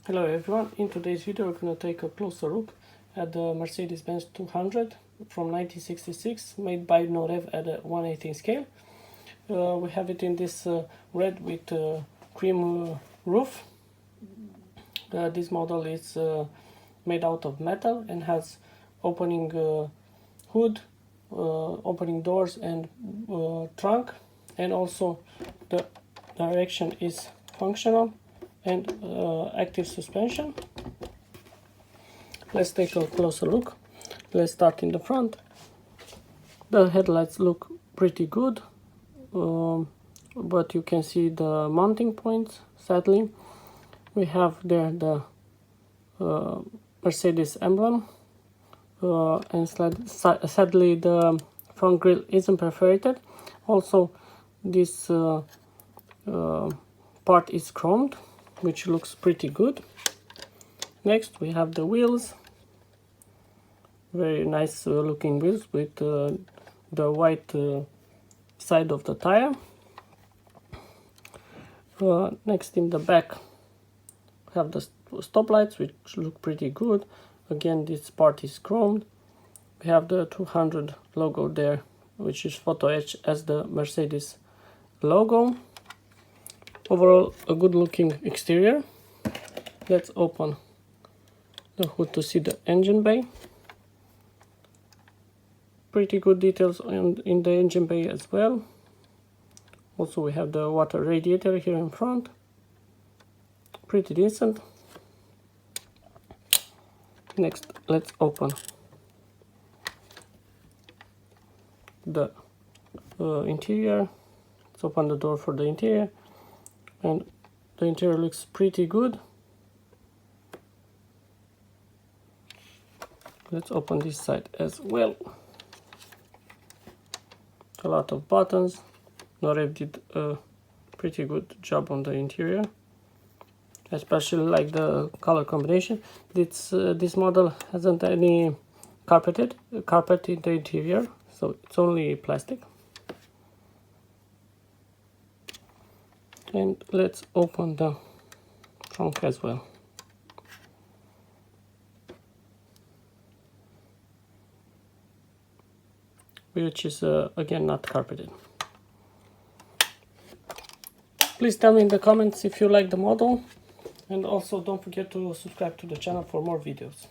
Hello everyone, in today's video we're going to take a closer look at the Mercedes-Benz 200 from 1966, made by Norev at a 1/18 scale. We have it in this red with cream roof. This model is made out of metal and has opening hood, opening doors and trunk, and also the direction is functional and active suspension. Let's take a closer look. Let's start in the front. The headlights look pretty good, but you can see the mounting points. Sadly, we have there the Mercedes emblem, and sadly the front grille isn't perforated. Also, this part is chromed, which looks pretty good. Next we have the wheels, very nice looking wheels with the white side of the tire. Next in the back we have the stop lights, which look pretty good. Again, this part is chromed. We have the 200 logo there, which is photo etched as the Mercedes logo. Overall, a good looking exterior. Let's open the hood to see the engine bay. Pretty good details in the engine bay as well. Also, we have the water radiator here in front. Pretty decent. Next, let's open the interior. Let's open the door for the interior. And the interior looks pretty good. Let's open this side as well. A lot of buttons. Norev did a pretty good job on the interior. Especially like the color combination. This model hasn't any carpet in the interior, so it's only plastic. And let's open the trunk as well. Which is again not carpeted. Please tell me in the comments if you like the model, and also don't forget to subscribe to the channel for more videos.